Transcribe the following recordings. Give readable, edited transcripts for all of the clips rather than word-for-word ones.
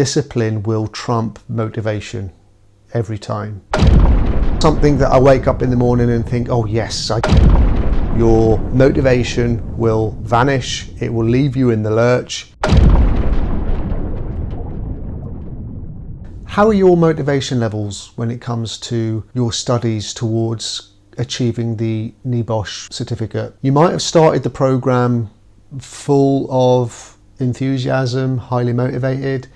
discipline will trump motivation every time. Something that I wake up in the morning and think, oh yes, your motivation will vanish, it will leave you in the lurch. How are your motivation levels when it comes to your studies towards achieving the NEBOSH certificate? You might have started the program full of enthusiasm, highly motivated,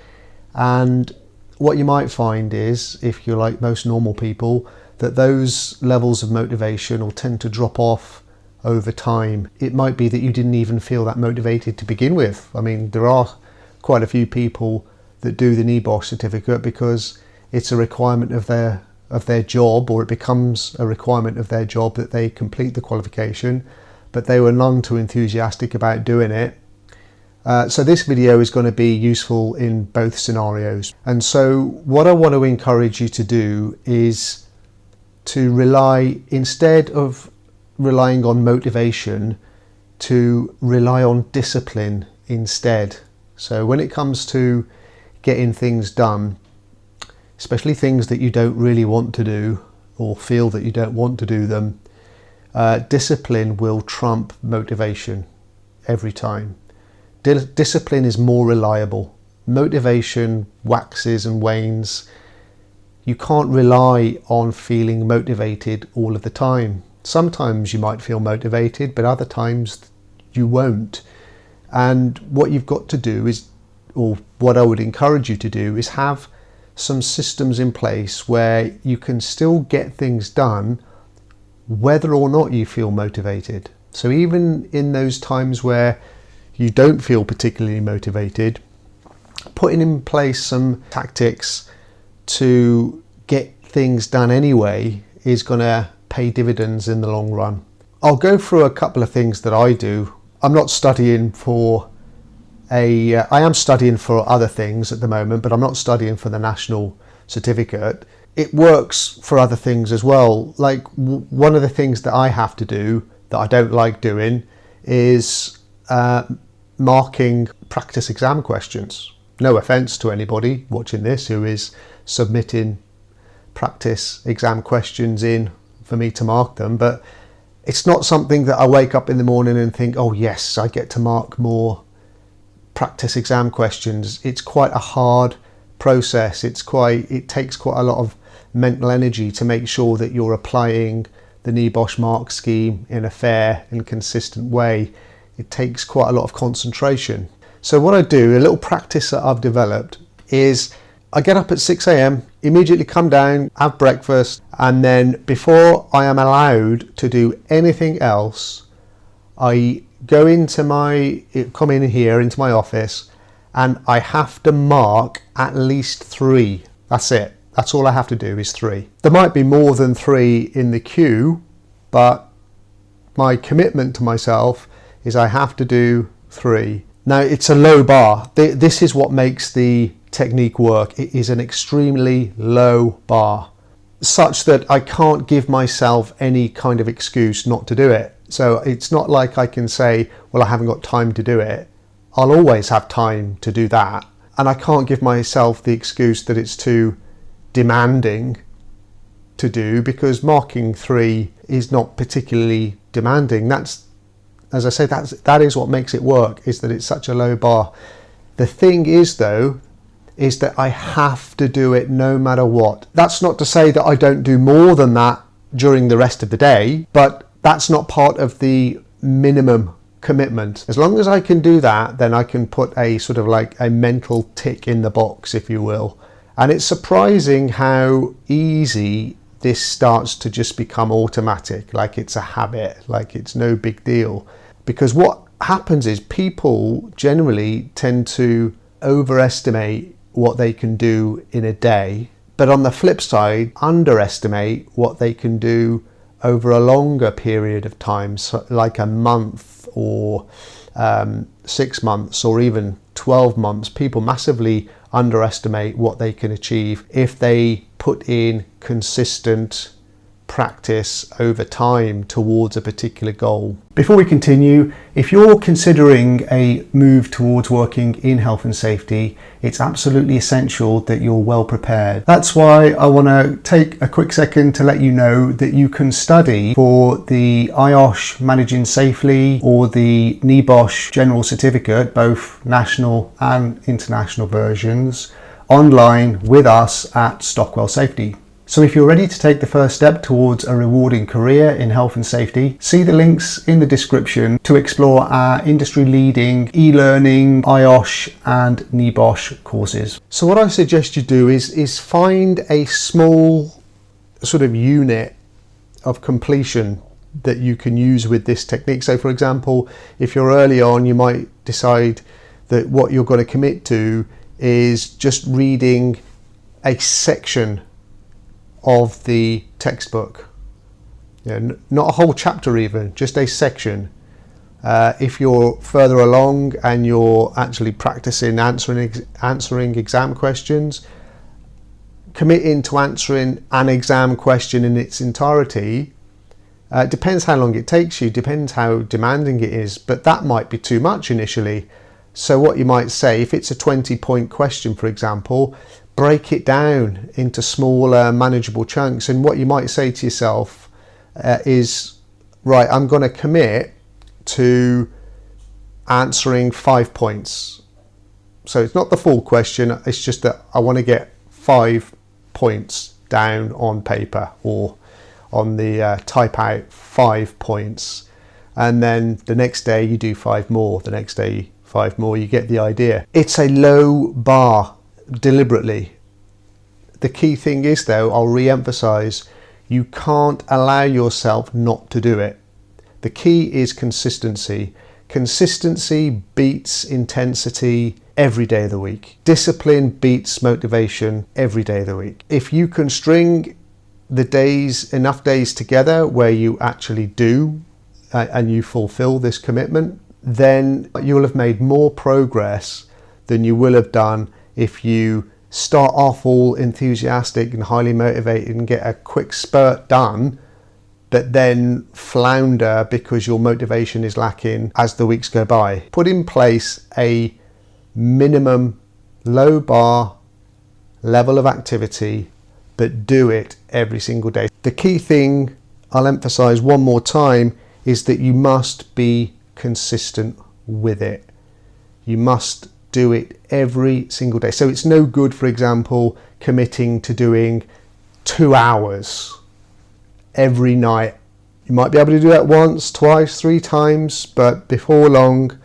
and what you might find is, if you're like most normal people, that those levels of motivation will tend to drop off over time. It might be that you didn't even feel that motivated to begin with. I mean, there are quite a few people that do the NEBOSH certificate because it's a requirement of their job, or it becomes a requirement of their job that they complete the qualification, but they were none too enthusiastic about doing it. So this video is going to be useful in both scenarios. And so what I want to encourage you to do is to rely, instead of relying on motivation, to rely on discipline instead. So when it comes to getting things done, especially things that you don't really want to do or feel that you don't want to do them, discipline will trump motivation every time. Discipline is more reliable. Motivation waxes and wanes. You can't rely on feeling motivated all of the time. Sometimes you might feel motivated, but other times you won't. And what you've got to do is, or what I would encourage you to do, is have some systems in place where you can still get things done whether or not you feel motivated. So even in those times where you don't feel particularly motivated, putting in place some tactics to get things done anyway is going to pay dividends in the long run. I'll go through a couple of things that I do. I'm not studying for I am studying for other things at the moment, but I'm not studying for the national certificate. It works for other things as well. Like one of the things that I have to do that I don't like doing is marking practice exam questions. No offence to anybody watching this who is submitting practice exam questions in for me to mark them, but it's not something that I wake up in the morning and think, oh yes, I get to mark more practice exam questions. It's quite a hard process. It takes quite a lot of mental energy to make sure that you're applying the NEBOSH mark scheme in a fair and consistent way. It takes quite a lot of concentration. So what I do, a little practice that I've developed, is I get up at 6 a.m, immediately come down, have breakfast, and then before I am allowed to do anything else, I come in here into my office, and I have to mark at least 3. That's it. That's all I have to do is 3. There might be more than 3 in the queue, but my commitment to myself is I have to do 3. Now it's a low bar. This is what makes the technique work. It is an extremely low bar, such that I can't give myself any kind of excuse not to do it. So it's not like I can say, well, I haven't got time to do it. I'll always have time to do that. And I can't give myself the excuse that it's too demanding to do, because marking 3 is not particularly demanding. That's, as I say, that is what makes it work, is that it's such a low bar. The thing is though, is that I have to do it no matter what. That's not to say that I don't do more than that during the rest of the day, but that's not part of the minimum commitment. As long as I can do that, then I can put a sort of like a mental tick in the box, if you will. And it's surprising how easy this starts to just become automatic, like it's a habit, like it's no big deal. Because what happens is people generally tend to overestimate what they can do in a day, but on the flip side, underestimate what they can do over a longer period of time, so like a month or 6 months or even 12 months. People massively underestimate what they can achieve if they put in consistent practice over time towards a particular goal. Before we continue, if you're considering a move towards working in health and safety, it's absolutely essential that you're well prepared. That's why I want to take a quick second to let you know that you can study for the NEBOSH Managing Safely or the NEBOSH General Certificate, both national and international versions, online with us at Stockwell Safety. So if you're ready to take the first step towards a rewarding career in health and safety, see the links in the description to explore our industry-leading e-learning, NEBOSH and NEBOSH courses. So what I suggest you do is find a small sort of unit of completion that you can use with this technique. So for example, if you're early on, you might decide that what you're going to commit to is just reading a section of the textbook, not a whole chapter even, just a section. If you're further along and you're actually practicing answering exam questions, committing to answering an exam question in its entirety, depends how long it takes you, depends how demanding it is, but that might be too much initially. So what you might say, if it's a 20-point question, for example, break it down into smaller manageable chunks. And what you might say to yourself is, right, I'm going to commit to answering 5 points. So it's not the full question, it's just that I want to get 5 points down on paper, or on the type out 5 points. And then the next day you do 5 more, the next day 5 more. You get the idea. It's a low bar deliberately. The key thing is, though, I'll re-emphasize, you can't allow yourself not to do it. The key is consistency. Consistency beats intensity every day of the week. Discipline beats motivation every day of the week. If you can string the days, enough days together where you actually do and you fulfill this commitment, then you'll have made more progress than you will have done if you start off all enthusiastic and highly motivated and get a quick spurt done, but then flounder because your motivation is lacking as the weeks go by. Put in place a minimum low bar level of activity, but do it every single day. The key thing, I'll emphasize one more time, is that you must be consistent with it. You must do it every single day. So it's no good, for example, committing to doing 2 hours every night. You might be able to do that once, twice, 3 times, but before long,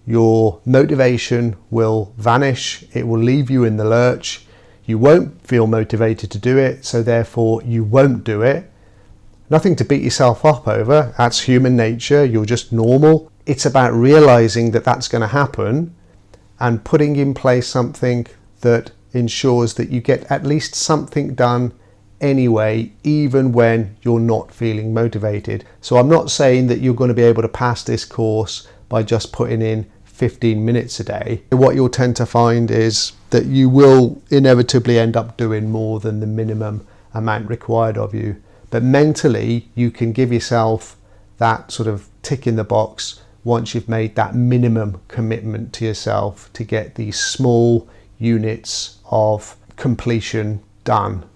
your motivation will vanish. It will leave you in the lurch. You won't feel motivated to do it, so therefore you won't do it. Nothing to beat yourself up over. That's human nature. You're just normal. It's about realizing that that's going to happen and putting in place something that ensures that you get at least something done anyway, even when you're not feeling motivated. So I'm not saying that you're going to be able to pass this course by just putting in 15 minutes a day. What you'll tend to find is that you will inevitably end up doing more than the minimum amount required of you. But mentally, you can give yourself that sort of tick in the box once you've made that minimum commitment to yourself to get these small units of completion done.